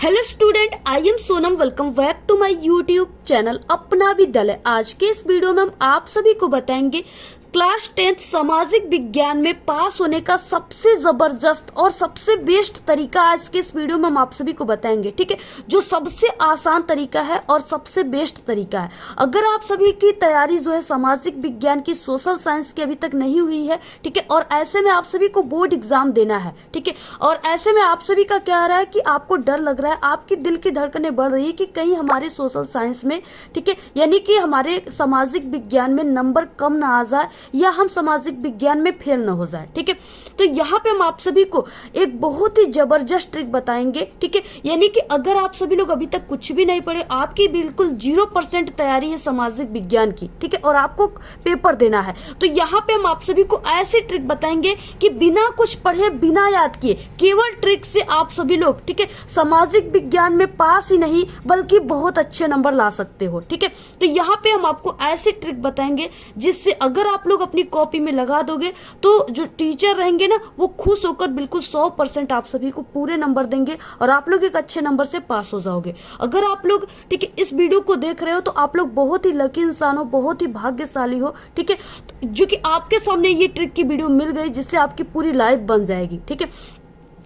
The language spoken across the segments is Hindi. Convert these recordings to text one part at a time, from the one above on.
Hello student, I am Sonam. Welcome back to my YouTube channel Apna Vidyalaya. आज के इस वीडियो में हम आप सभी को बताएंगे क्लास 10th सामाजिक विज्ञान में पास होने का सबसे जबरदस्त और सबसे बेस्ट तरीका आज के इस वीडियो में हम आप सभी को बताएंगे। ठीक है, जो सबसे आसान तरीका है और सबसे बेस्ट तरीका है। अगर आप सभी की तैयारी जो है सामाजिक विज्ञान की, सोशल साइंस की अभी तक नहीं हुई है, ठीक है, और ऐसे में आप सभी को बोर्ड एग्जाम देना है, ठीक है, और ऐसे में आप सभी का क्या रहा है कि आपको डर लग रहा है, आपकी दिल की धड़कनें बढ़ रही है कि कहीं हमारे सोशल साइंस में, ठीक है, यानी कि हमारे सामाजिक विज्ञान में नंबर कम ना आ जाए या हम सामाजिक विज्ञान में फेल न हो जाए। ठीक है, तो यहाँ पे हम आप सभी को एक बहुत ही जबरदस्त ट्रिक बताएंगे। ठीक है, यानी कि अगर आप सभी लोग अभी तक कुछ भी नहीं पढ़े, आपकी बिल्कुल 0% तैयारी है सामाजिक विज्ञान की, ठीक है, और आपको पेपर देना है, तो यहाँ पे हम आप सभी को ऐसी ट्रिक बताएंगे कि बिना कुछ पढ़े, बिना याद किए, केवल ट्रिक से आप सभी लोग, ठीक है, सामाजिक विज्ञान में पास ही नहीं बल्कि बहुत अच्छे नंबर ला सकते हो। ठीक है, तो यहाँ पे हम आपको ऐसी ट्रिक बताएंगे जिससे अगर आप लोग अपनी कॉपी में लगा दोगे तो जो टीचर रहेंगे ना, वो खुश होकर बिल्कुल 100% आप सभी को पूरे नंबर देंगे और आप लोग एक अच्छे नंबर से पास हो जाओगे। अगर आप लोग, ठीक है, इस वीडियो को देख रहे हो तो आप लोग बहुत ही लकी इंसान हो, बहुत ही भाग्यशाली हो। ठीक है, जो कि आपके सामने ये ट्रिक की वीडियो मिल गई जिससे आपकी पूरी लाइफ बन जाएगी। ठीक है,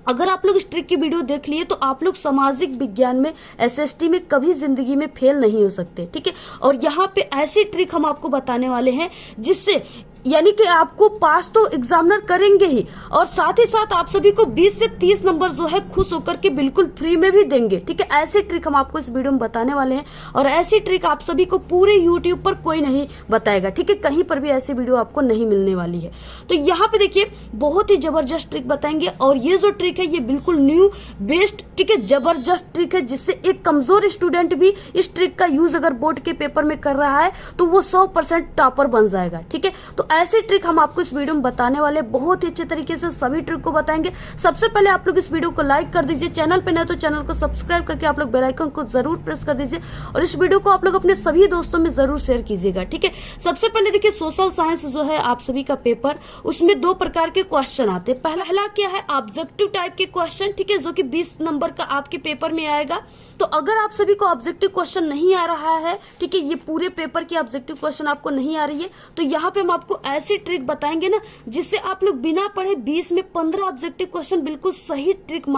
अगर आप लोग इस ट्रिक की वीडियो देख लिए तो आप लोग सामाजिक विज्ञान में, एसएसटी में कभी जिंदगी में फेल नहीं हो सकते। ठीक है, और यहाँ पे ऐसी ट्रिक हम आपको बताने वाले हैं जिससे यानी कि आपको पास तो एग्जामिनर करेंगे ही, और साथ ही साथ आप सभी को 20 से 30 नंबर जो है खुश होकर के बिल्कुल फ्री में भी देंगे। ठीक है, ऐसी ट्रिक हम आपको इस वीडियो में बताने वाले हैं और ऐसी ट्रिक आप सभी को पूरे यूट्यूब पर कोई नहीं बताएगा। ठीक है, कहीं पर भी ऐसी वीडियो आपको नहीं मिलने वाली है। तो यहाँ पे देखिए बहुत ही जबरदस्त ट्रिक बताएंगे और ये जो ट्रिक है ये बिल्कुल न्यू बेस्ट, ठीक है, जबरदस्त ट्रिक है जिससे एक कमजोर स्टूडेंट भी इस ट्रिक का यूज अगर बोर्ड के पेपर में कर रहा है तो वो 100% टॉपर बन जाएगा। ठीक है, तो ऐसी ट्रिक हम आपको इस वीडियो में बताने वाले, बहुत ही अच्छे तरीके से सभी ट्रिक को बताएंगे। सबसे पहले आप लोग इस वीडियो को लाइक कर दीजिए, चैनल पे नए तो चैनल को सब्सक्राइब करके आप लोग बेल आइकन को जरूर प्रेस कर दीजिए और इस वीडियो को आप लोग अपने सभी दोस्तों में जरूर शेयर कीजिएगा। ठीक है, सबसे पहले देखिए सोशल साइंस जो है आप सभी का पेपर, उसमें 2 प्रकार के क्वेश्चन आते हैं। पहला क्या है, ऑब्जेक्टिव टाइप के क्वेश्चन, ठीक है, जो कि 20 नंबर का आपके पेपर में आएगा। तो अगर आप सभी को ऑब्जेक्टिव क्वेश्चन नहीं आ रहा है, ठीक है, ये पूरे पेपर की ऑब्जेक्टिव क्वेश्चन आपको नहीं आ रही है, तो यहाँ पे हम आपको ऐसी ट्रिक बताएंगे ना जिससे आप लोग बिना पढ़े 20 में 15 ऑब्जेक्टिव क्वेश्चन बिल्कुल सही ट्रिक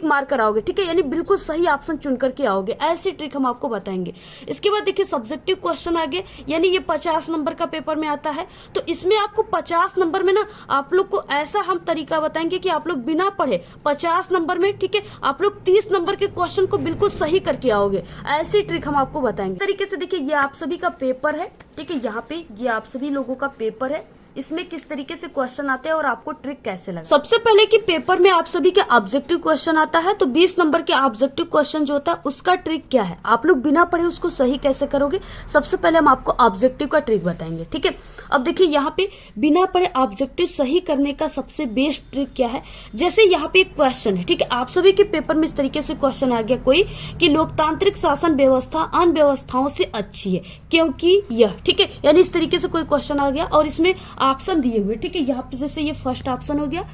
मार कर आओगे। ठीक है, यानी बिल्कुल सही ऑप्शन चुन करके आओगे। ऐसी ट्रिक हम आपको बताएंगे। इसके बाद देखिए सब्जेक्टिव क्वेश्चन आगे, यानी ये 50 नंबर का पेपर में आता है, तो इसमें आपको 50 नंबर में ना आप लोग को ऐसा हम तरीका बताएंगे कि आप लोग बिना पढ़े 50 नंबर में, ठीक है, आप लोग 30 नंबर के क्वेश्चन को बिल्कुल सही करके आओगे। ऐसी ट्रिक हम आपको बताएंगे। तरीके से देखिए ये आप सभी का पेपर है, ठीक है, यहाँ पे ये आप सभी लोगों का पेपर है, इसमें किस तरीके से क्वेश्चन आते हैं और आपको ट्रिक कैसे लगा। सबसे पहले कि पेपर में आप सभी के ऑब्जेक्टिव क्वेश्चन आता है, तो 20 नंबर के ऑब्जेक्टिव क्वेश्चन जो होता है उसका ट्रिक क्या है, आप लोग बिना पढ़े उसको सही कैसे करोगे। सबसे पहले हम आपको ऑब्जेक्टिव का ट्रिक बताएंगे। ठीक है, अब देखिए यहाँ पे बिना पढ़े ऑब्जेक्टिव सही करने का सबसे बेस्ट ट्रिक क्या है। जैसे यहाँ पे एक क्वेश्चन है, ठीक है, आप सभी के पेपर में इस तरीके से क्वेश्चन आ गया कोई कि लोकतांत्रिक शासन व्यवस्था अन्य व्यवस्थाओं से अच्छी है क्योंकि यह, ठीक है, यानी इस तरीके से कोई क्वेश्चन आ गया और इसमें ऑप्शन दिए हुए। ठीक है, यहाँ पे जैसे ये फर्स्ट ऑप्शन हो गया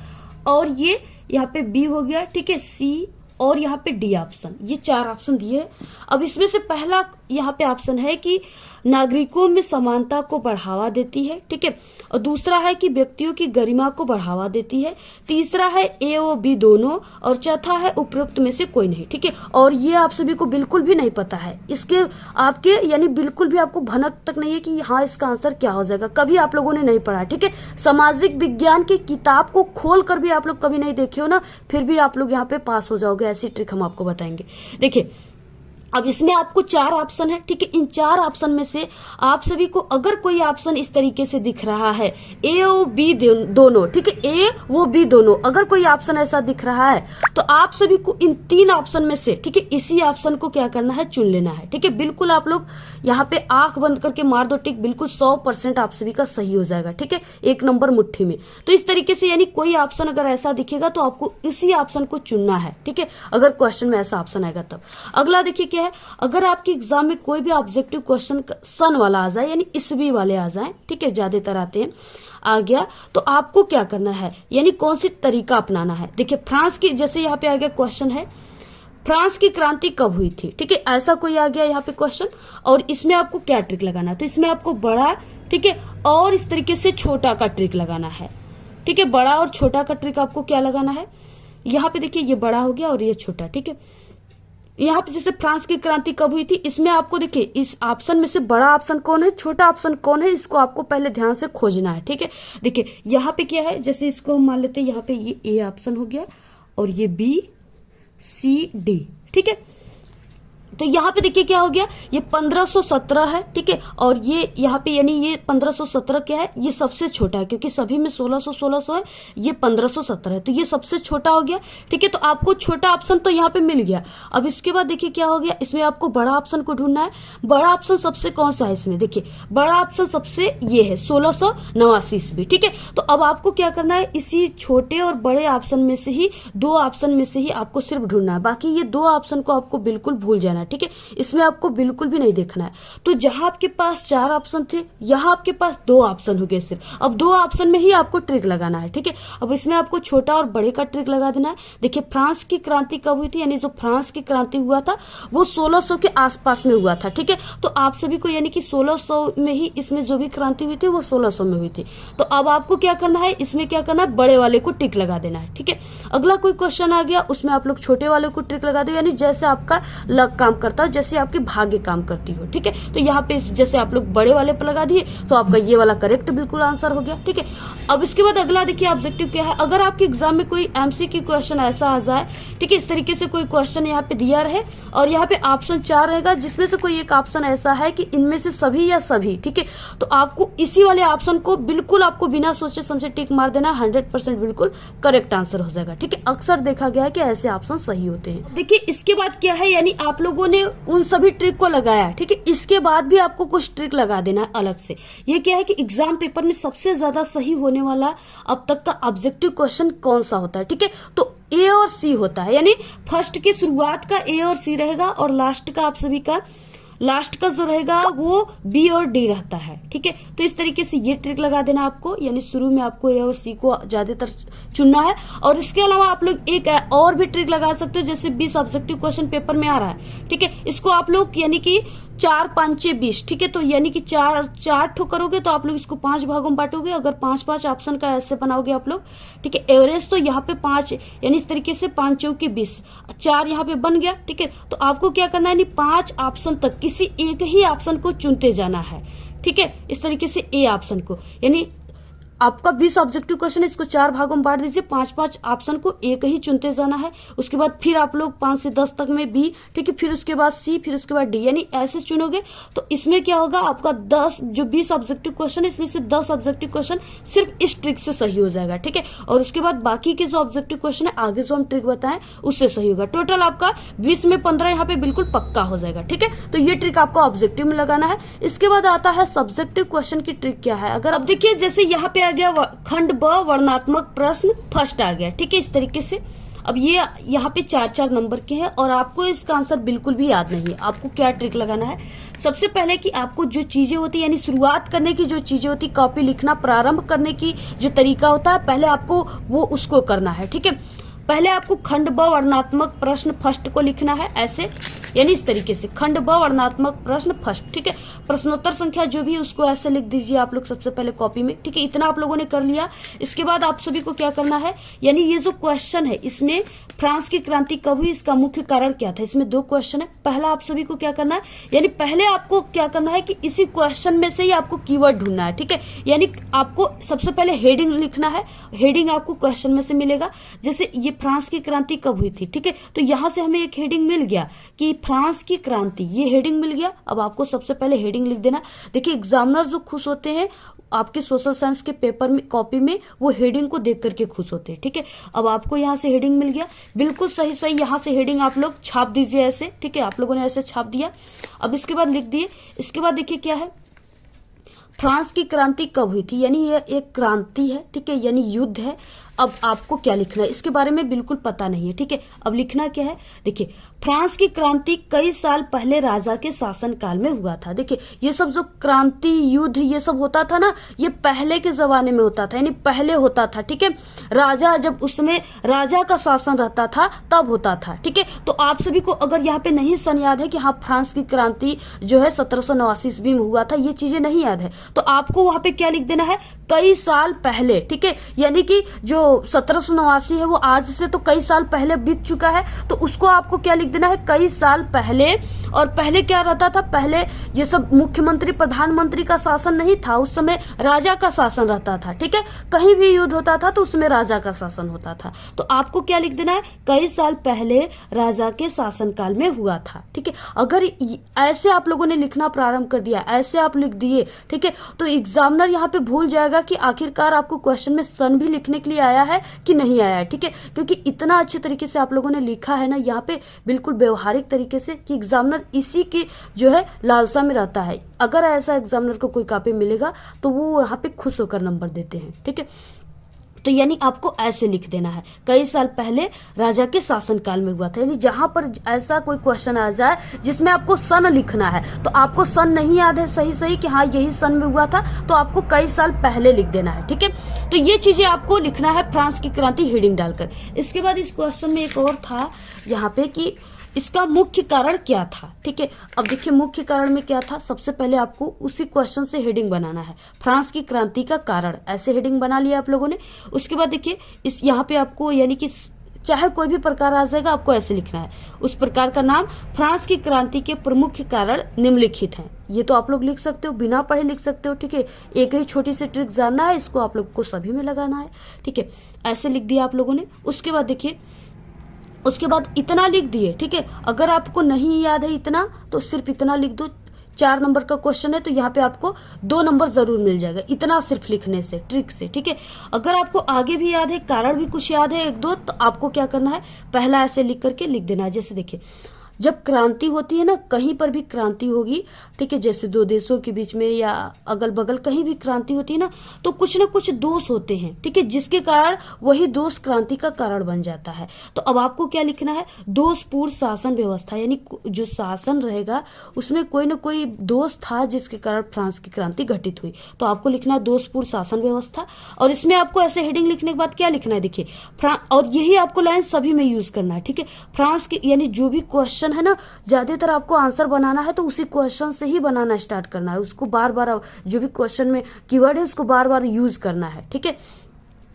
और ये यहाँ पे बी हो गया, ठीक है, सी और यहाँ पे डी ऑप्शन, ये 4 ऑप्शन दिए। अब इसमें से पहला यहाँ पे ऑप्शन है कि नागरिकों में समानता को बढ़ावा देती है, ठीक है, और दूसरा है कि व्यक्तियों की गरिमा को बढ़ावा देती है, तीसरा है ए और बी दोनों, और चौथा है उपरोक्त में से कोई नहीं। ठीक है, और ये आप सभी को बिल्कुल भी नहीं पता है, इसके आपके यानी बिल्कुल भी आपको भनक तक नहीं है कि हाँ इसका आंसर क्या हो जाएगा, कभी आप लोगों ने नहीं पढ़ा। ठीक है, सामाजिक विज्ञान की किताब को खोल कर भी आप लोग कभी नहीं देखे हो ना, फिर भी आप लोग यहाँ पे पास हो जाओगे। ऐसी ट्रिक हम आपको बताएंगे। देखिए अब इसमें आपको 4 ऑप्शन है, ठीक है, इन 4 ऑप्शन में से आप सभी को अगर कोई ऑप्शन इस तरीके से दिख रहा है, ए और बी दोनों, ठीक है, ए वो बी दोनों, अगर कोई ऑप्शन ऐसा दिख रहा है तो आप सभी को इन 3 ऑप्शन में से, ठीक है, इसी ऑप्शन को क्या करना है, चुन लेना है। ठीक है, बिल्कुल आप लोग यहाँ पे आंख बंद करके मार दो टिक, बिल्कुल 100% आप सभी का सही हो जाएगा। ठीक है, 1 नंबर मुट्ठी में। तो इस तरीके से यानी कोई ऑप्शन अगर ऐसा दिखेगा तो आपको इसी ऑप्शन को चुनना है। ठीक है, अगर क्वेश्चन में ऐसा ऑप्शन आएगा तब। अगला देखिए क्या है, अगर आपके एग्जाम में कोई भी ऑब्जेक्टिव क्वेश्चन सन वाला आ जाए, यानी ईस्वी वाले आ जाए, ठीक है, ज्यादातर आते हैं, आ गया तो आपको क्या करना है, यानी कौन सी तरीका अपनाना है। देखिए फ्रांस की, जैसे यहाँ पे आ गया क्वेश्चन है फ्रांस की क्रांति कब हुई थी, ठीक है, ऐसा कोई आ गया यहाँ पे क्वेश्चन। और इसमें आपको क्या ट्रिक लगाना है, तो इसमें आपको बड़ा, ठीक है, और इस तरीके से छोटा का ट्रिक लगाना है, ठीक है। बड़ा और छोटा का ट्रिक आपको क्या लगाना है, यहाँ पे देखिए ये बड़ा हो गया और ये छोटा, ठीक है। यहाँ पे जैसे फ्रांस की क्रांति कब हुई थी, इसमें आपको देखिए इस ऑप्शन में से बड़ा ऑप्शन कौन है, छोटा ऑप्शन कौन है, इसको आपको पहले ध्यान से खोजना है, ठीक है। देखिए यहाँ पे क्या है, जैसे इसको मान लेते हैं, यहाँ पे ये ए ऑप्शन हो गया और ये बी सी डी, ठीक है। तो यहाँ पे देखिए क्या हो गया, ये 1517 है, ठीक है। और ये यहाँ पे यानी ये 1517 क्या है, ये सबसे छोटा है, क्योंकि सभी में 1600 है, ये 1517 है, तो ये सबसे छोटा हो गया, ठीक है। तो आपको छोटा ऑप्शन तो यहाँ पे मिल गया। अब इसके बाद देखिए क्या हो गया, इसमें आपको बड़ा ऑप्शन को ढूंढना है। बड़ा ऑप्शन सबसे कौन सा है इसमें, देखिए बड़ा ऑप्शन सबसे ये है 1689 ईस्वी, ठीक है। तो अब आपको क्या करना है, इसी छोटे और बड़े ऑप्शन में से ही, दो ऑप्शन में से ही आपको सिर्फ ढूंढना है, बाकी ये दो ऑप्शन को आपको बिल्कुल भूल जाना है, ठीक है। इसमें आपको बिल्कुल भी नहीं देखना है। तो जहां आपके पास 4 ऑप्शन थे, यहां आपके पास 2 ऑप्शन हो गए सिर्फ। अब 2 ऑप्शन में ही आपको ट्रिक लगाना है, ठीक है। अब इसमें आपको छोटा और बड़े का ट्रिक लगा देना है। देखिए फ्रांस की क्रांति कब हुई थी, यानी जो फ्रांस की क्रांति हुआ था वो 1600 के आसपास में हुआ था, ठीक है। तो आप सभी को यानी कि 1600 में ही इसमें जो भी क्रांति हुई थी वो 1600 में हुई थी। तो अब आपको क्या करना है, इसमें क्या करना है, बड़े वाले को टिक लगा देना है, ठीक है। अगला कोई क्वेश्चन आ गया, उसमें आप लोग छोटे वाले को ट्रिक लगा दो, यानी जैसे आपका लक काम करता हो, जैसे आपकी भाग्य काम करती हो, ठीक है। तो यहाँ पे जैसे आप लोग बड़े वाले पर लगा दिए तो आपका ये वाला करेक्ट बिल्कुल आंसर हो गया, ठीक है। अब इसके बाद अगला देखिए ऑब्जेक्टिव क्या है। अगर आपके एग्जाम में कोई एमसीक्यू क्वेश्चन ऐसा आ जाए, ठीक है, इस तरीके से कोई क्वेश्चन यहाँ पे दिया रहे और यहाँ पे ऑप्शन 4 रहेगा, जिसमें से कोई एक ऑप्शन ऐसा है कि इनमें से सभी या सभी, ठीक है, तो आपको इसी वाले ऑप्शन को बिल्कुल आपको बिना सोचे समझे टिक मार देना, 100% बिल्कुल करेक्ट आंसर हो जाएगा, ठीक है। अक्सर देखा गया है कि ऐसे ऑप्शन सही होते हैं। देखिए इसके बाद क्या है, यानी आप लोगों ने उन सभी ट्रिक को लगाया, ठीक है। इसके बाद भी आपको कुछ ट्रिक लगा देना है अलग से। ये क्या है कि एग्जाम पेपर में सबसे ज्यादा सही होने वाला अब तक का ऑब्जेक्टिव क्वेश्चन कौन सा होता है, ठीक है। तो ए और सी होता है, यानी फर्स्ट के शुरुआत का ए और सी रहेगा और लास्ट का आप सभी का लास्ट का जो रहेगा वो बी और डी रहता है, ठीक है। तो इस तरीके से ये ट्रिक लगा देना आपको, यानी शुरू में आपको ए और सी को ज्यादातर चुनना है। और इसके अलावा आप लोग एक और भी ट्रिक लगा सकते हो, जैसे 20 ऑब्जेक्टिव क्वेश्चन पेपर में आ रहा है, ठीक है। इसको आप लोग यानी कि 4 5 20, ठीक है। तो यानी कि 4 ठो करोगे तो आप लोग इसको 5 भागों में बांटोगे। अगर 5 ऑप्शन का ऐसे बनाओगे आप लोग, ठीक है। एवरेज तो यहाँ पे 5, यानी इस तरीके से 5 चौके 20, 4 यहाँ पे बन गया, ठीक है। तो आपको क्या करना है, यानी 5 ऑप्शन तक किसी एक ही ऑप्शन को चुनते जाना है, ठीक है। इस तरीके से ए ऑप्शन को, यानी आपका 20 ऑब्जेक्टिव क्वेश्चन है, इसको 4 भागों में बांट दीजिए, 5 ऑप्शन को एक ही चुनते जाना है। उसके बाद फिर आप लोग 5 से 10 तक में बी, ठीक है, फिर उसके बाद सी, फिर उसके बाद डी, यानी ऐसे चुनोगे तो इसमें क्या होगा, आपका 20 ऑब्जेक्टिव क्वेश्चन है, इसमें से 10 ऑब्जेक्टिव क्वेश्चन सिर्फ इस ट्रिक से सही हो जाएगा, ठीक है। और उसके बाद बाकी के जो ऑब्जेक्टिव क्वेश्चन है आगे जो हम ट्रिक बताएं उससे सही होगा। टोटल आपका 20 में 15 यहाँ पे बिल्कुल पक्का हो जाएगा, ठीक है। तो ये ट्रिक आपको ऑब्जेक्टिव में लगाना है। इसके बाद आता है सब्जेक्टिव क्वेश्चन की ट्रिक क्या है। अगर अब देखिए जैसे यहाँ पे आ गया खंड ब वर्णनात्मक प्रश्न फर्स्ट आ गया, ठीक है, इस तरीके से। अब ये यहाँ पे 4 नंबर के हैं और आपको इसका आंसर बिल्कुल भी याद नहीं है। आपको क्या ट्रिक लगाना है, सबसे पहले कि आपको जो चीजें होती है, यानी शुरुआत करने की जो चीजें होती, कॉपी लिखना प्रारंभ करने की जो तरीका होता है, पहले आपको वो उसको करना है, ठीक है। पहले आपको खंड ब वर्णनात्मक प्रश्न फर्स्ट को लिखना है ऐसे, यानी इस तरीके से खंड ब वर्णनात्मक प्रश्न फर्स्ट, ठीक है। प्रश्नोत्तर संख्या जो भी उसको ऐसे लिख दीजिए आप लोग सबसे पहले कॉपी में, ठीक है। इतना आप लोगों ने कर लिया। इसके बाद आप सभी को क्या करना है, यानी ये जो क्वेश्चन है इसमें फ्रांस की क्रांति कब हुई, इसका मुख्य कारण क्या था, इसमें 2 क्वेश्चन है। पहला आप सभी को क्या करना है, यानी पहले आपको क्या करना है कि इसी क्वेश्चन में से ही आपको कीवर्ड ढूंढना है, ठीक है। यानी आपको सबसे पहले हेडिंग लिखना है, हेडिंग आपको क्वेश्चन में से मिलेगा। जैसे ये फ्रांस की क्रांति कब हुई थी, ठीक है, तो यहां से हमें एक हेडिंग मिल गया कि फ्रांस की क्रांति, ये हेडिंग मिल गया। अब आपको सबसे पहले हेडिंग लिख देना। देखिए एग्जामिनर जो खुश होते हैं आपके सोशल साइंस के पेपर में कॉपी में, वो हेडिंग को देख करके खुश होते हैं, ठीक है। अब आपको यहाँ से हेडिंग मिल गया, बिल्कुल सही सही यहाँ से हेडिंग आप लोग छाप दीजिए ऐसे, ठीक है। आप लोगों ने ऐसे छाप दिया। अब इसके बाद लिख दिए। इसके बाद देखिए क्या है, फ्रांस की क्रांति कब हुई थी, यानी ये एक क्रांति है, ठीक है, यानी युद्ध है। अब आपको क्या लिखना है इसके बारे में बिल्कुल पता नहीं है, ठीक है। अब लिखना क्या है, देखिए फ्रांस की क्रांति कई साल पहले राजा के शासन काल में हुआ था। देखिए ये सब जो क्रांति युद्ध ये सब होता था ना, ये पहले के जमाने में होता था, यानी पहले होता था, ठीक है। राजा जब उसमें राजा का शासन रहता था तब होता था, ठीक है। तो आप सभी को अगर यहाँ पे नहीं सन याद है कि हाँ फ्रांस की क्रांति जो है 1789 ईस्वी में हुआ था, ये चीजें नहीं याद है, तो आपको वहां पे क्या लिख देना है, कई साल पहले, ठीक है। यानी कि जो 1789 है वो आज से तो कई साल पहले बीत चुका है, तो उसको आपको क्या लिख देना है, कई साल पहले। और पहले क्या रहता था, पहले ये सब मुख्यमंत्री प्रधानमंत्री का शासन नहीं था, उस समय राजा का शासन रहता था, ठीक है। कहीं भी युद्ध होता था तो उसमें राजा का शासन होता था, तो आपको क्या लिख देना है, कई साल पहले राजा के शासन काल में हुआ था, ठीक है। अगर ऐसे आप लोगों ने लिखना प्रारंभ कर दिया, ऐसे आप लिख दिए, ठीक है, तो एग्जामिनर यहाँ पे भूल जाएगा कि आखिरकार आपको क्वेश्चन में सन भी लिखने के लिए आया है कि नहीं आया है, ठीक है। क्योंकि इतना अच्छे तरीके से आप लोगों ने लिखा है ना यहाँ पे, बिल्कुल व्यवहारिक तरीके से, कि एग्जामिनर इसी की जो है लालसा में रहता है। अगर ऐसा एग्जामिनर को कोई कॉपी मिलेगा तो वो यहाँ पे खुश होकर नंबर देते हैं, ठीक है। तो यानी आपको ऐसे लिख देना है, कई साल पहले राजा के शासन काल में हुआ था। यानी जहां पर ऐसा कोई क्वेश्चन आ जाए जिसमें आपको सन लिखना है, तो आपको सन नहीं याद है सही कि हाँ यही सन में हुआ था, तो आपको कई साल पहले लिख देना है, ठीक है। तो ये चीजें आपको लिखना है फ्रांस की क्रांति हेडिंग डालकर। इसके बाद इस क्वेश्चन में एक और था यहाँ पे कि इसका मुख्य कारण क्या था, ठीक है। अब देखिए मुख्य कारण में क्या था, सबसे पहले आपको उसी क्वेश्चन से हेडिंग बनाना है, फ्रांस की क्रांति का कारण, ऐसे हेडिंग बना लिया आप लोगों ने। उसके बाद देखिए इस यहाँ पे आपको यानी कि चाहे कोई भी प्रकार आ जाएगा, आपको ऐसे लिखना है, उस प्रकार का नाम फ्रांस की क्रांति के प्रमुख कारण निम्नलिखित हैं। ये तो आप लोग लिख सकते हो, बिना पढ़े लिख सकते हो, ठीक है। एक ही छोटी सी ट्रिक जानना है, इसको आप लोग को सभी में लगाना है, ठीक है। ऐसे लिख दिया आप लोगों ने। उसके बाद देखिए, उसके बाद इतना लिख दिए, ठीक है। अगर आपको नहीं याद है इतना तो सिर्फ इतना लिख दो, 4 नंबर का क्वेश्चन है तो यहाँ पे आपको 2 नंबर जरूर मिल जाएगा, इतना सिर्फ लिखने से, ट्रिक से, ठीक है। अगर आपको आगे भी याद है, कारण भी कुछ याद है 1-2, तो आपको क्या करना है, पहला ऐसे लिख करके लिख देना है। जैसे देखिए जब क्रांति होती है ना, कहीं पर भी क्रांति होगी, ठीक है, जैसे 2 देशों के बीच में या अगल बगल कहीं भी क्रांति होती है ना, तो कुछ ना कुछ दोष होते हैं, ठीक है, जिसके कारण वही दोष क्रांति का कारण बन जाता है। तो अब आपको क्या लिखना है, दोषपूर्ण शासन व्यवस्था, यानी जो शासन रहेगा उसमें कोई ना कोई दोष था जिसके कारण फ्रांस की क्रांति घटित हुई, तो आपको लिखना है दोषपूर्ण शासन व्यवस्था। और इसमें आपको ऐसे हेडिंग लिखने के बाद क्या लिखना है, देखिए और यही आपको लाइन सभी में यूज करना है, ठीक है। फ्रांस की यानी जो भी क्वेश्चन है ना, ज्यादातर आपको आंसर बनाना है तो उसी क्वेश्चन से ही बनाना स्टार्ट करना है, उसको बार बार जो भी क्वेश्चन में कीवर्ड है उसको बार बार यूज करना है, ठीक है।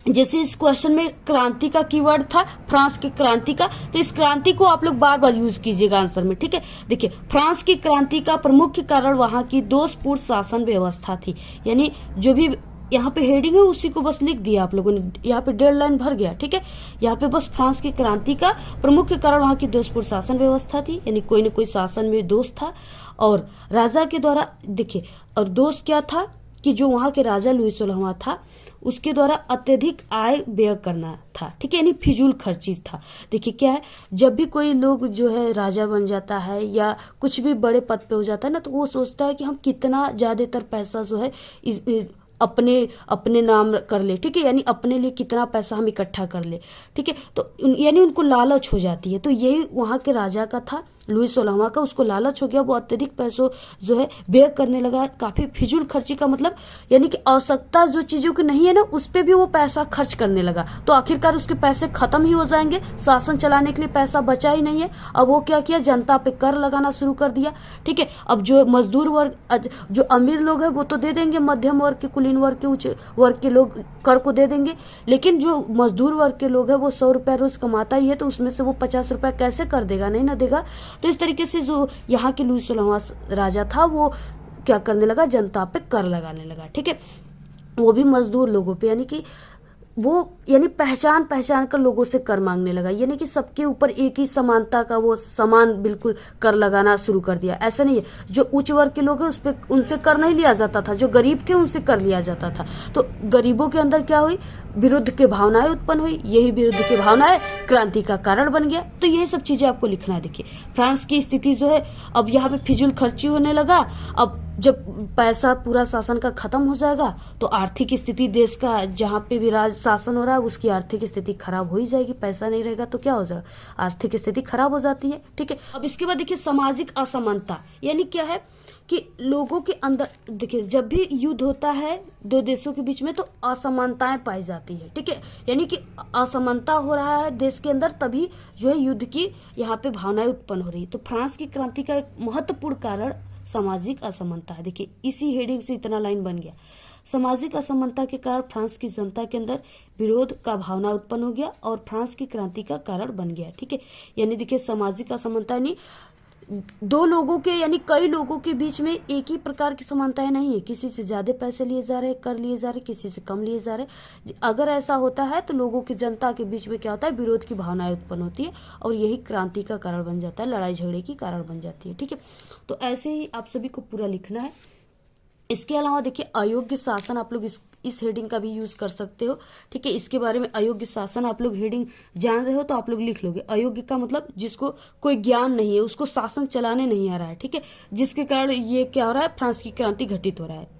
जैसे इस क्वेश्चन में क्रांति का कीवर्ड था, फ्रांस की क्रांति का, तो इस क्रांति को आप लोग बार बार यूज कीजिएगा आंसर में, ठीक है। देखिए फ्रांस की क्रांति का प्रमुख कारण वहां की दोषपूर्ण शासन व्यवस्था थी, यानी जो भी यहाँ पे हेडिंग है उसी को बस लिख दिया आप लोगों ने, यहाँ पे 1.5 लाइन भर गया, ठीक है। यहाँ पे बस फ्रांस की क्रांति का प्रमुख कारण वहां की दोषपूर्ण शासन व्यवस्था थी, यानी कोई न कोई शासन में दोष था, और राजा के द्वारा, देखिए और दोष क्या था कि जो वहां के राजा लुई 16वां था उसके द्वारा अत्यधिक आय व्यय करना था, ठीक है, यानी फिजूल खर्ची था। देखिए क्या है, जब भी कोई लोग जो है राजा बन जाता है या कुछ भी बड़े पद पे हो जाता है ना, तो वो सोचता है कि हम कितना ज्यादातर पैसा जो है अपने नाम कर ले, ठीक है, यानी अपने लिए कितना पैसा हम इकट्ठा कर ले, ठीक है। तो यानी उनको लालच हो जाती है, तो यही वहां के राजा का था, लुई 16वां का, उसको लालच हो गया, वो अत्यधिक पैसों जो है व्यय करने लगा, काफी फिजूल खर्ची का मतलब यानी कि आवश्यकता जो चीजों की नहीं है ना उस पे भी वो पैसा खर्च करने लगा, तो आखिरकार उसके पैसे खत्म ही हो जाएंगे, शासन चलाने के लिए पैसा बचा ही नहीं है। अब वो क्या किया, जनता पे कर लगाना शुरू कर दिया, ठीक है। अब जो मजदूर वर्ग, जो अमीर लोग है वो तो दे देंगे, मध्यम वर्ग के, कुलीन वर्ग के, उच्च वर्ग के लोग कर को दे देंगे, लेकिन जो मजदूर वर्ग के लोग है वो 100 रुपया रोज कमाता ही है, तो उसमें से वो 50 रुपया कैसे कर देगा, नहीं ना देगा। तो इस तरीके से जो यहाँ के लुई 16वां राजा था वो क्या करने लगा, जनता पे कर लगाने लगा, ठीक है, वो भी मजदूर लोगों पे, यानी कि वो यानी पहचान कर लोगों से कर मांगने लगा, यानी कि सबके ऊपर एक ही समानता का वो समान बिल्कुल कर लगाना शुरू कर दिया। ऐसा नहीं है, जो उच्च वर्ग के लोग हैं उस पे उनसे कर नहीं लिया जाता था, जो गरीब थे उनसे कर लिया जाता था। तो गरीबों के अंदर क्या हुई, विरुद्ध की भावनाएं उत्पन्न हुई, यही विरुद्ध की भावनाएं क्रांति का कारण बन गया। तो यही सब चीजें आपको लिखना है। देखिए फ्रांस की स्थिति जो है, अब यहाँ पे फिजूल खर्ची होने लगा। अब जब पैसा पूरा शासन का खत्म हो जाएगा तो आर्थिक स्थिति देश का जहाँ पे भी राज शासन हो रहा है उसकी आर्थिक स्थिति खराब हो ही जाएगी। पैसा नहीं रहेगा तो क्या हो जाएगा, आर्थिक स्थिति खराब हो जाती है। ठीक है, अब इसके बाद देखिए सामाजिक असमानता, यानी क्या है कि लोगों के अंदर, देखिए जब भी युद्ध होता है दो देशों के बीच में तो असमानताएं पाई जाती है। ठीक है, यानी कि असमानता हो रहा है देश के अंदर, तभी जो है युद्ध की यहाँ पे भावनाएं उत्पन्न हो रही है। तो फ्रांस की क्रांति का एक महत्वपूर्ण कारण सामाजिक असमानता है। देखिए इसी हेडिंग से इतना लाइन बन गया। सामाजिक असमानता के कारण फ्रांस की जनता के अंदर विरोध का भावना उत्पन्न हो गया और फ्रांस की क्रांति का कारण बन गया। ठीक है, यानी देखिए सामाजिक असमानता यानी दो लोगों के यानी कई लोगों के बीच में एक ही प्रकार की समानताएं नहीं है। किसी से ज्यादा पैसे लिए जा रहे, कर लिए जा रहे, किसी से कम लिए जा रहे। अगर ऐसा होता है तो लोगों की, जनता के बीच में क्या होता है, विरोध की भावनाएं उत्पन्न होती है और यही क्रांति का कारण बन जाता है, लड़ाई झगड़े की कारण बन जाती है। ठीक है, तो ऐसे ही आप सभी को पूरा लिखना है। इसके अलावा देखिए अयोग्य शासन, आप लोग इस हेडिंग का भी यूज कर सकते हो। ठीक है, इसके बारे में अयोग्य शासन आप लोग हेडिंग जान रहे हो तो आप लोग लिख लोगे। अयोग्य का मतलब जिसको कोई ज्ञान नहीं है, उसको शासन चलाने नहीं आ रहा है। ठीक है, जिसके कारण ये क्या हो रहा है, फ्रांस की क्रांति घटित हो रहा है।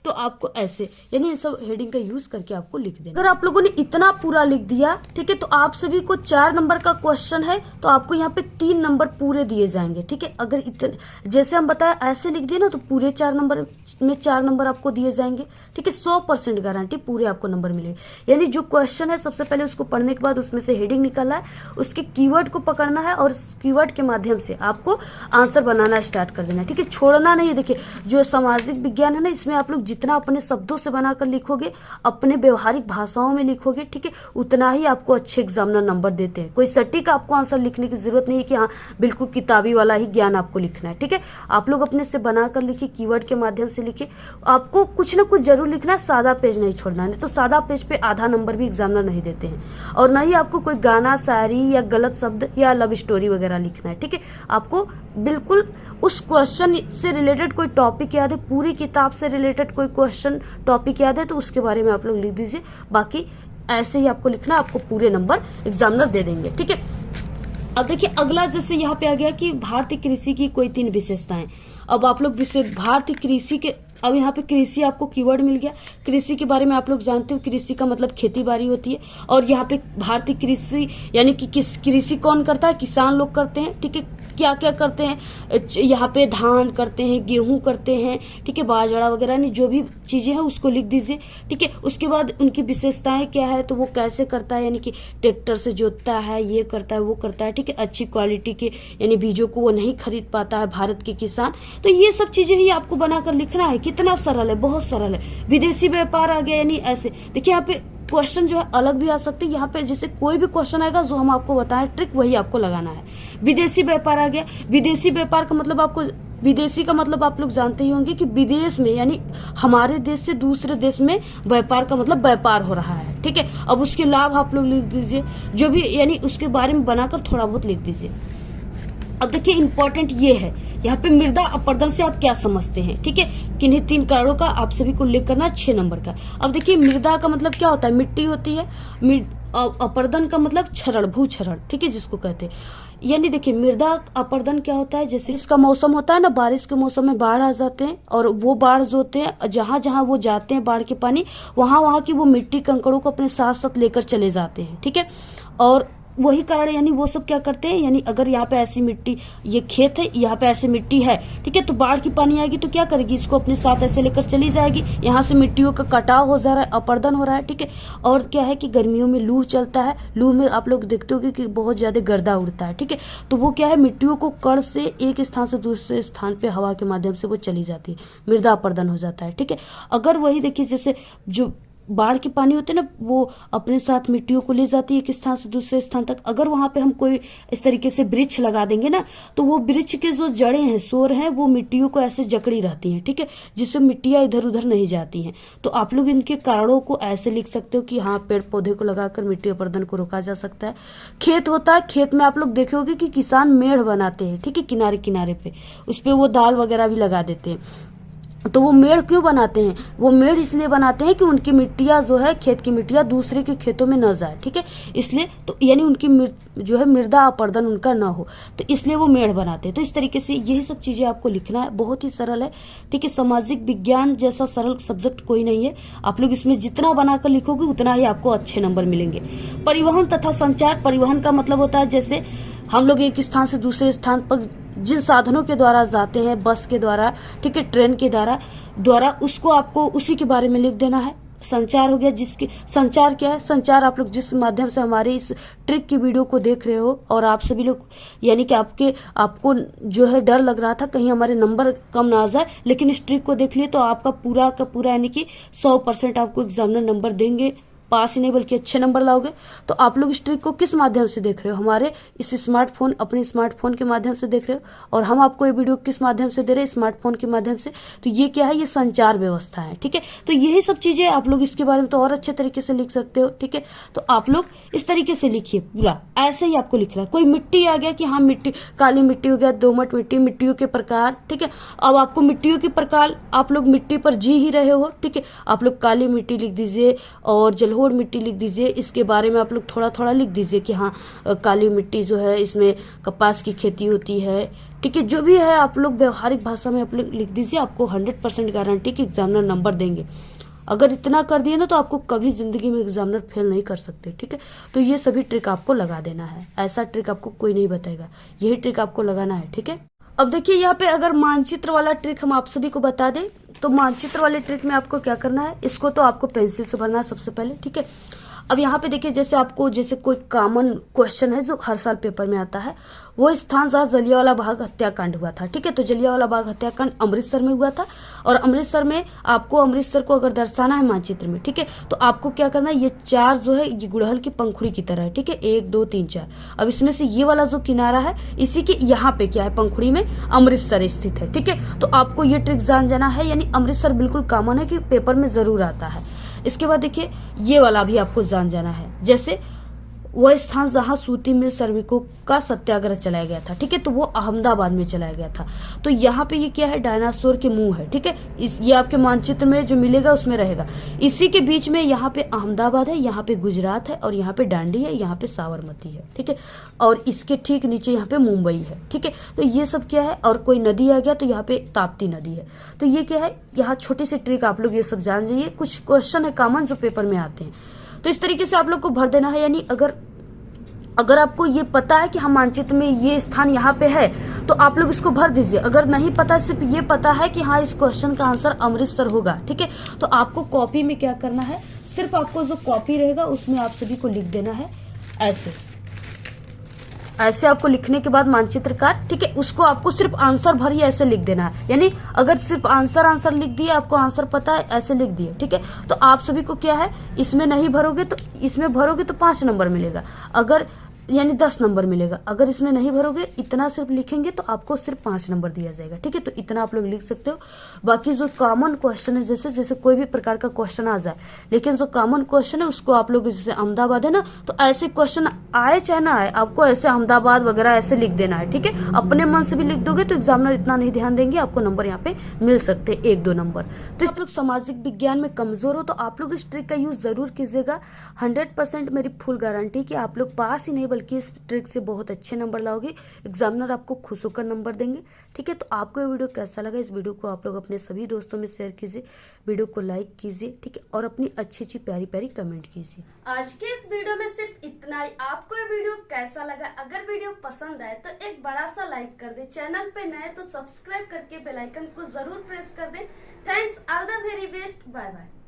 तो आपको ऐसे यानी इन सब हेडिंग का यूज करके आपको लिख देना। अगर आप लोगों ने इतना पूरा लिख दिया, ठीक है, तो आप सभी को 4 नंबर का क्वेश्चन है तो आपको यहाँ पे 3 नंबर पूरे दिए जाएंगे। ठीक है, अगर इतने जैसे हम बताया ऐसे लिख दिए ना तो पूरे 4 नंबर में 4 नंबर आपको दिए जाएंगे। ठीक है, 100% गारंटी पूरे आपको नंबर मिलेंगे। यानी जो क्वेश्चन है सबसे पहले उसको पढ़ने के बाद उसमें से हेडिंग निकालना है, उसके कीवर्ड को पकड़ना है और कीवर्ड के माध्यम से आपको आंसर बनाना स्टार्ट कर देना है। ठीक है, छोड़ना नहीं। देखिए जो सामाजिक विज्ञान है ना, इसमें आप लोग जितना अपने शब्दों से बनाकर लिखोगे, अपने व्यवहारिक भाषाओं में लिखोगे, ठीक है, उतना ही आपको अच्छे एग्जामिनर नंबर देते हैं। कोई सटीक आपको आंसर लिखने की जरूरत नहीं है कि हाँ बिल्कुल किताबी वाला ही ज्ञान आपको लिखना है। ठीक है, आप लोग अपने से बनाकर लिखिए, कीवर्ड के माध्यम से लिखिए। आपको कुछ ना कुछ जरूर लिखना है, सादा पेज नहीं छोड़ना है, तो सादा पेज पे आधा नंबर भी एग्जामिनर नहीं देते हैं। और न ही आपको कोई गाना, शायरी या गलत शब्द या लव स्टोरी वगैरह लिखना है। ठीक है, आपको बिल्कुल उस क्वेश्चन से रिलेटेड कोई टॉपिक याद है, पूरी किताब से रिलेटेड कोई क्वेश्चन टॉपिक याद है तो उसके बारे में आप लोग लिख दीजिए। बाकी ऐसे ही आपको लिखना, आपको पूरे नंबर एग्जामिनर दे देंगे। ठीक है, अब देखिए अगला जैसे यहाँ पे आ गया कि भारतीय कृषि की कोई 3 विशेषताएं। अब आप लोग भारतीय कृषि के, अब यहाँ पे कृषि आपको कीवर्ड मिल गया। कृषि के बारे में आप लोग जानते हो, कृषि का मतलब खेती बाड़ी होती है। और यहाँ पे भारतीय कृषि यानी कि कृषि कौन करता है, किसान लोग करते हैं। ठीक है, क्या क्या करते हैं, यहाँ पे धान करते हैं, गेहूं करते हैं, ठीक है, बाजरा वगैरह, नहीं जो भी चीजें हैं उसको लिख दीजिए। ठीक है, उसके बाद उनकी विशेषताएं क्या है, तो वो कैसे करता है, यानी कि ट्रैक्टर से जोतता है, ये करता है, वो करता है। ठीक है, अच्छी क्वालिटी के यानी बीजों को वो नहीं खरीद पाता है भारत के किसान। तो ये सब चीजें ही आपको बनाकर लिखना है। कितना सरल है, बहुत सरल है। विदेशी व्यापार आ गया, यानी ऐसे देखिए यहाँ पे क्वेश्चन जो है अलग भी आ सकते हैं। यहाँ पे जैसे कोई भी क्वेश्चन आएगा जो हम आपको बताएं ट्रिक, वही आपको लगाना है। विदेशी व्यापार आ गया। विदेशी व्यापार का मतलब आपको, विदेशी का मतलब आप लोग जानते ही होंगे कि विदेश में यानी हमारे देश से दूसरे देश में व्यापार का मतलब व्यापार हो रहा है। ठीक है, अब उसके लाभ आप लोग लिख दीजिए, जो भी यानी उसके बारे में बनाकर थोड़ा बहुत लिख दीजिए। अब देखिए इंपॉर्टेंट ये है, यहाँ पे मृदा अपरदन से आप क्या समझते हैं। ठीक है, किन्हीं 3 कारणों का आप सभी को उल्लेख करना 6 नंबर का। अब देखिए मृदा का मतलब क्या होता है, मिट्टी होती है। अपरदन का मतलब क्षरण, भूक्षरण, ठीक है, जिसको कहते हैं। यानी देखिए मृदा अपरदन क्या होता है, जैसे इसका मौसम होता है ना, बारिश के मौसम में बाढ़ आ जाते हैं और वो बाढ़ जो होते हैं जहां जहां वो जाते हैं बाढ़ के पानी, वहां वहां की वो मिट्टी कंकड़ों को अपने साथ साथ लेकर चले जाते हैं। ठीक है, और वही कारण यानी वो सब क्या करते हैं, यानी अगर यहाँ पे ऐसी मिट्टी, ये खेत है, यहाँ पे ऐसी मिट्टी है, ठीक है, तो बाढ़ की पानी आएगी तो क्या करेगी, इसको अपने साथ ऐसे लेकर चली जाएगी। यहाँ से मिट्टियों का कटाव हो जा रहा है, अपरदन हो रहा है। ठीक है, और क्या है कि गर्मियों में लू चलता है, लू में आप लोग देखते हो कि बहुत ज्यादा गर्दा उड़ता है। ठीक है, तो वो क्या है, मिट्टियों को कण से एक स्थान से दूसरे स्थान पे हवा के माध्यम से वो चली जाती है, मृदा अपरदन हो जाता है। ठीक है, अगर वही देखिए जैसे जो बाढ़ के पानी होते हैं ना, वो अपने साथ मिट्टियों को ले जाती है एक स्थान से दूसरे स्थान तक। अगर वहां पे हम कोई इस तरीके से वृक्ष लगा देंगे ना, तो वो वृक्ष के जो जड़ें हैं, सोर हैं, वो मिट्टियों को ऐसे जकड़ी रहती हैं। ठीक है, जिससे मिट्टियां इधर उधर नहीं जाती हैं। तो आप लोग इनके कारणों को ऐसे लिख सकते हो कि हाँ, पेड़ पौधे को लगाकर मिट्टी अपरदन को रोका जा सकता है। खेत होता है, खेत में आप लोग देखोगे कि किसान मेढ़ बनाते हैं। ठीक है, किनारे किनारे पे उस पे वो दाल वगैरह भी लगा देते हैं। तो वो मेड़ क्यों बनाते हैं? वो मेड़ इसलिए बनाते हैं कि उनकी मिट्टियाँ जो है, खेत की मिट्टियाँ दूसरे के खेतों में न जाए, ठीक है। इसलिए तो यानी उनकी जो है मृदा अपरदन उनका ना हो, तो इसलिए वो मेड़ बनाते हैं। तो इस तरीके से यही सब चीजें आपको लिखना है, बहुत ही सरल है, ठीक है। सामाजिक विज्ञान जैसा सरल सब्जेक्ट कोई नहीं है। आप लोग इसमें जितना बनाकर लिखोगे उतना ही आपको अच्छे नंबर मिलेंगे। परिवहन तथा संचार, परिवहन का मतलब होता है जैसे हम लोग एक स्थान से दूसरे स्थान पर जिन साधनों के द्वारा जाते हैं, बस के द्वारा, ठीक है, ट्रेन के द्वारा उसको आपको उसी के बारे में लिख देना है। संचार हो गया, जिसके संचार क्या है? संचार आप लोग जिस माध्यम से हमारे इस ट्रिक की वीडियो को देख रहे हो, और आप सभी लोग यानी कि आपको जो है डर लग रहा था कहीं हमारे नंबर कम ना आ जाए, लेकिन इस ट्रिक को देख लिए तो आपका पूरा का पूरा यानी कि 100% आपको एग्जामिनर नंबर देंगे, पास ही नहीं बल्कि अच्छे नंबर लाओगे। तो आप लोग इस ट्रिक को किस माध्यम से देख रहे हो? हमारे इस स्मार्टफोन, अपने स्मार्टफोन के माध्यम से देख रहे हो, और हम आपको ये वीडियो किस माध्यम से दे रहे हैं? स्मार्टफोन के माध्यम से। तो ये क्या है? ये संचार व्यवस्था है, ठीक है। तो यही सब चीजें आप लोग इसके बारे में तो और अच्छे तरीके से लिख सकते हो, ठीक है। तो आप लोग इस तरीके से लिखिए, पूरा ऐसे ही आपको लिखना है। कोई मिट्टी आ गया कि हाँ मिट्टी, काली मिट्टी हो गया, दोमट मिट्टी, मिट्टियों के प्रकार, ठीक है। अब आपको मिट्टियों के प्रकार, आप लोग मिट्टी पर जी ही रहे हो, ठीक है। आप लोग काली मिट्टी लिख दीजिए और जलोढ़ मिट्टी लिख दीजिए। इसके बारे में आप लोग थोड़ा थोड़ा लिख दीजिए कि हाँ काली मिट्टी जो है इसमें कपास की खेती होती है, ठीक है। जो भी है आप लोग व्यवहारिक भाषा में आप लोग लिख दीजिए, आपको 100% गारंटी कि एग्जामिनर नंबर देंगे। अगर इतना कर दिए ना तो आपको कभी जिंदगी में एग्जामिनर फेल नहीं कर सकते, ठीक है। तो ये सभी ट्रिक आपको लगा देना है, ऐसा ट्रिक आपको कोई नहीं बताएगा, यही ट्रिक आपको लगाना है, ठीक है। अब देखिए यहाँ पे अगर मानचित्र वाला ट्रिक हम आप सभी को बता दें, तो मानचित्र वाले ट्रिक में आपको क्या करना है? इसको तो आपको पेंसिल से भरना है सबसे पहले, ठीक है। अब यहाँ पे देखिए, जैसे कोई कॉमन क्वेश्चन है जो हर साल पेपर में आता है, वो स्थान जहाँ जलियांवाला बाग हत्याकांड हुआ था, ठीक है। तो जलियांवाला बाग हत्याकांड अमृतसर में हुआ था, और अमृतसर में आपको अमृतसर को अगर दर्शाना है मानचित्र में, ठीक है, तो आपको क्या करना है? ये चार जो है ये गुड़हल की पंखुड़ी की तरह है, ठीक है, 1 2 3 4। अब इसमें से ये वाला जो किनारा है, इसी के यहाँ पे क्या है? पंखुड़ी में अमृतसर स्थित है, ठीक है। तो आपको ये ट्रिक जान जाना है, यानी अमृतसर बिल्कुल कॉमन है कि पेपर में जरूर आता है। इसके बाद देखिए ये वाला भी आपको जान जाना है, जैसे वह स्थान जहां सूती मिल श्रमिकों का सत्याग्रह चलाया गया था, ठीक है। तो वो अहमदाबाद में चलाया गया था। तो यहाँ पे ये क्या है? डायनासोर के मुंह है, ठीक है। ये आपके मानचित्र में जो मिलेगा उसमें रहेगा। इसी के बीच में यहाँ पे अहमदाबाद है, यहाँ पे गुजरात है, और यहाँ पे दांडी है, यहाँ पे साबरमती है, ठीक है। और इसके ठीक नीचे यहाँ पे मुंबई है, ठीक है। तो ये सब क्या है? और कोई नदी आ गया तो यहाँ पे ताप्ती नदी है। तो ये क्या है? यहाँ छोटी सी ट्रिक आप लोग ये सब जान जाइए। कुछ क्वेश्चन है कॉमन जो पेपर में आते हैं, तो इस तरीके से आप लोग को भर देना है। यानी अगर आपको ये पता है कि हम मानचित्र में ये स्थान यहाँ पे है, तो आप लोग इसको भर दीजिए। अगर नहीं पता, सिर्फ ये पता है कि हाँ इस क्वेश्चन का आंसर अमृतसर होगा, ठीक है, तो आपको कॉपी में क्या करना है? सिर्फ आपको जो कॉपी रहेगा उसमें आप सभी को लिख देना है ऐसे आपको लिखने के बाद मानचित्रकार, ठीक है, उसको आपको सिर्फ आंसर भर ही ऐसे लिख देना है। यानी अगर सिर्फ आंसर लिख दिए, आपको आंसर पता है, ऐसे लिख दिए, ठीक है। तो आप सभी को क्या है? इसमें नहीं भरोगे तो इसमें भरोगे तो 5 नंबर मिलेगा, अगर यानी 10 नंबर मिलेगा। अगर इसमें नहीं भरोगे, इतना सिर्फ लिखेंगे तो आपको सिर्फ 5 नंबर दिया जाएगा, ठीक है। तो इतना आप लोग लिख सकते हो। बाकी जो कॉमन क्वेश्चन है, जैसे कोई भी प्रकार का क्वेश्चन आ जाए, लेकिन जो कॉमन क्वेश्चन है उसको आप लोग, जैसे अहमदाबाद है ना, तो ऐसे क्वेश्चन आए चाहे ना आए, आपको ऐसे अहमदाबाद वगैरह ऐसे लिख देना है, ठीक है। अपने मन से भी लिख दोगे तो एग्जामिनर इतना नहीं ध्यान देंगे, आपको नंबर यहाँ पे मिल सकते 1 2 नंबर। तो आप लोग सामाजिक विज्ञान में कमजोर हो तो आप लोग इस ट्रिक का यूज जरूर कीजिएगा। 100% मेरी फुल गारंटी कि आप लोग पास ही नहीं बल्कि इस ट्रिक से बहुत अच्छे नंबर लाओगे, एग्जामिनर आपको खुश होकर नंबर देंगे, ठीक है। तो आपको ये वीडियो कैसा लगा? इस वीडियो को आप लोग अपने सभी दोस्तों में शेयर कीजिए, वीडियो को लाइक कीजिए, ठीक है, और अपनी अच्छी प्यारी प्यारी कमेंट कीजिए। आज के इस वीडियो में सिर्फ इतना ही। आपको ये वीडियो कैसा लगा? अगर वीडियो पसंद आए तो एक बड़ा सा लाइक कर दे, चैनल पे नए तो सब्सक्राइब करके बेल आइकन को जरूर प्रेस कर दे। Thanks, all the very best, bye bye.